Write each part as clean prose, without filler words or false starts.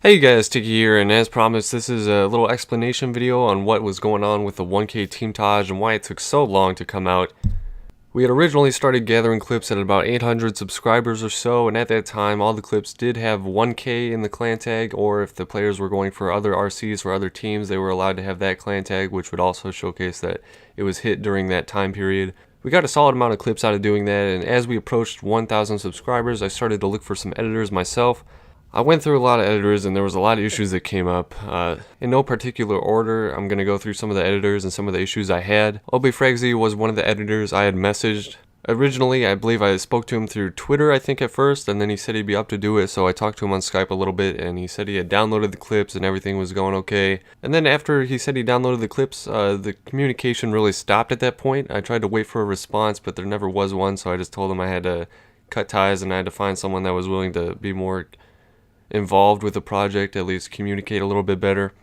Hey guys, Tiki here, and as promised, this is a little explanation video on what was going on with the 1K Team Taj and why it took so long to come out. We had originally started gathering clips at about 800 subscribers or so, and at that time all the clips did have 1K in the clan tag, or if the players were going for other RCs for other teams, they were allowed to have that clan tag, which would also showcase that it was hit during that time period. We got a solid amount of clips out of doing that, and as we approached 1,000 subscribers, I started to look for some editors myself. I went through a lot of editors and there was a lot of issues that came up. In no particular order, I'm going to go through some of the editors and some of the issues I had. Fragzy was one of the editors I had messaged. Originally, I believe I spoke to him through Twitter, I think at first, and then he said he'd be up to do it, so I talked to him on Skype a little bit, and he said he had downloaded the clips and everything was going okay. And then after he said he downloaded the clips, the communication really stopped at that point. I tried to wait for a response, but there never was one, so I just told him I had to cut ties and I had to find someone that was willing to be more involved with the project, at least communicate a little bit better.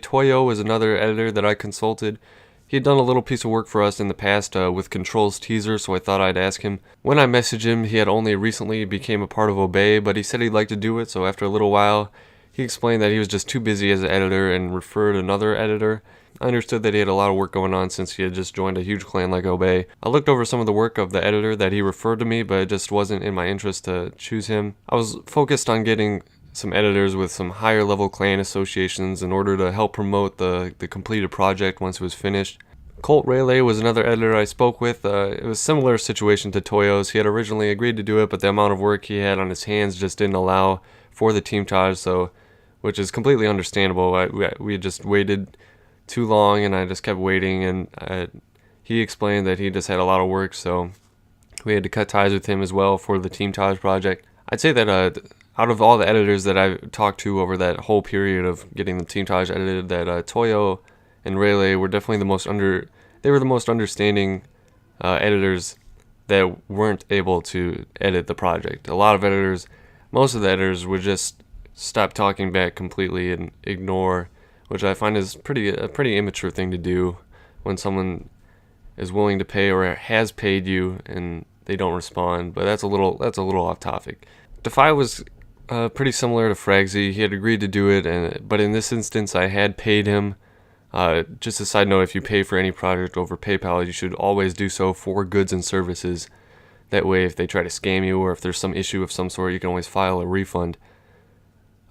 Toyo was another editor that I consulted. He had done a little piece of work for us in the past with Control's teaser, so I thought I'd ask him. When I messaged him, he had only recently became a part of Obey, but he said he'd like to do it, so after a little while, he explained that he was just too busy as an editor and referred another editor. I understood that he had a lot of work going on since he had just joined a huge clan like Obey. I looked over some of the work of the editor that he referred to me, but it just wasn't in my interest to choose him. I was focused on getting some editors with some higher level clan associations in order to help promote the completed project once it was finished. Reley was another editor I spoke with. It was a similar situation to Toyo's. He had originally agreed to do it, but the amount of work he had on his hands just didn't allow for the Team Taj, so which is completely understandable. We had just waited too long and I just kept waiting, and he explained that he just had a lot of work, so we had to cut ties with him as well for the Team Taj project. I'd say that out of all the editors that I've talked to over that whole period of getting the Team Taj edited, that Toyo and Reley were definitely they were the most understanding editors that weren't able to edit the project. A lot of editors, most of the editors would just stop talking back completely and ignore, which I find is a pretty immature thing to do when someone is willing to pay or has paid you and they don't respond. But that's a little off topic. Defy was pretty similar to Fragzy. He had agreed to do it, but in this instance I had paid him. Just a side note, if you pay for any project over PayPal, you should always do so for goods and services. That way if they try to scam you or if there's some issue of some sort, you can always file a refund.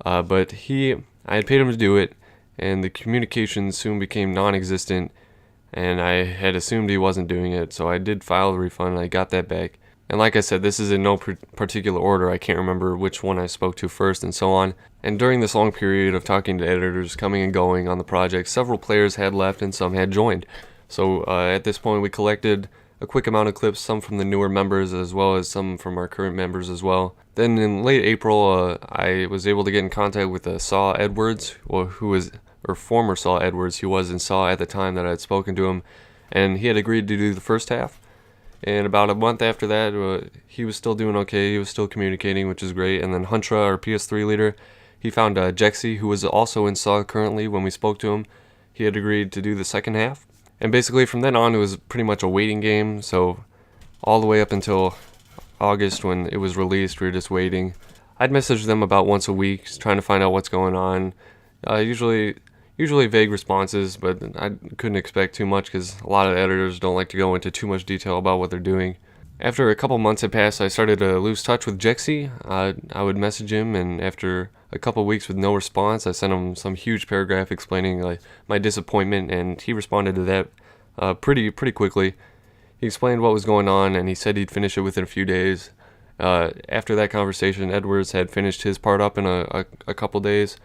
But I had paid him to do it, and the communication soon became non-existent, and I had assumed he wasn't doing it, so I did file the refund and I got that back. And like I said, this is in no particular order. I can't remember which one I spoke to first and so on. And during this long period of talking to editors, coming and going on the project, several players had left and some had joined. So at this point we collected a quick amount of clips, some from the newer members as well as some from our current members as well. Then in late April, I was able to get in contact with Saw Edwards, former Saw Edwards. He was in Saw at the time that I had spoken to him, and he had agreed to do the first half. And about a month after that, he was still doing okay. He was still communicating, which is great. And then Huntra, our PS3 leader, he found Jexy, who was also in SAW currently when we spoke to him. He had agreed to do the second half. And basically from then on, it was pretty much a waiting game. So all the way up until August when it was released, we were just waiting. I'd message them about once a week, just trying to find out what's going on. Usually vague responses, but I couldn't expect too much because a lot of editors don't like to go into too much detail about what they're doing. After a couple months had passed, I started to lose touch with Jexy. I would message him, and after a couple weeks with no response, I sent him some huge paragraph explaining my disappointment, and he responded to that pretty quickly. He explained what was going on, and he said he'd finish it within a few days. After that conversation, Edwards had finished his part up in a couple days.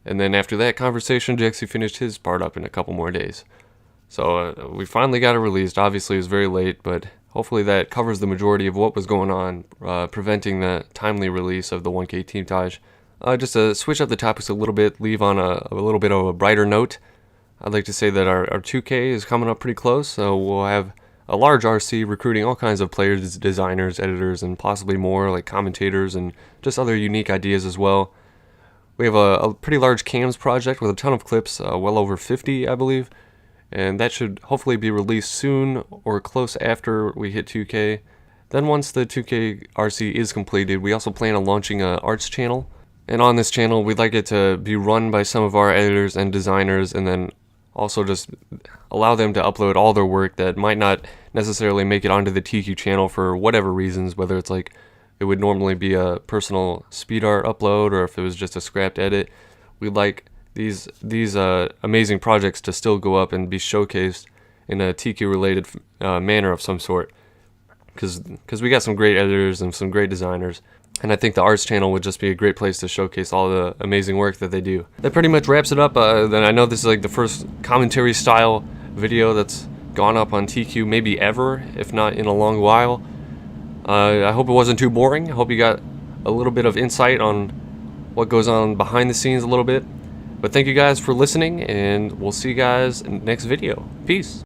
And then after that conversation, Jexy finished his part up in a couple more days. So we finally got it released. Obviously it was very late, but hopefully that covers the majority of what was going on, preventing the timely release of the 1K Team Taj. Just to switch up the topics a little bit, leave on a little bit of a brighter note, I'd like to say that our 2K is coming up pretty close. So we'll have a large RC recruiting all kinds of players, designers, editors, and possibly more, like commentators and just other unique ideas as well. We have a pretty large cams project with a ton of clips, well over 50, I believe, and that should hopefully be released soon or close after we hit 2K. Then once the 2K RC is completed, we also plan on launching a arts channel. And on this channel, we'd like it to be run by some of our editors and designers, and then also just allow them to upload all their work that might not necessarily make it onto the TQ channel for whatever reasons, whether it's like it would normally be a personal speed art upload or if it was just a scrapped edit. We'd like these amazing projects to still go up and be showcased in a TQ related manner of some sort, because we got some great editors and some great designers. And I think the arts channel would just be a great place to showcase all the amazing work that they do. That pretty much wraps it up. Then I know this is like the first commentary style video that's gone up on TQ maybe ever, if not in a long while. I hope it wasn't too boring. I hope you got a little bit of insight on what goes on behind the scenes a little bit. But thank you guys for listening, and we'll see you guys in the next video. Peace.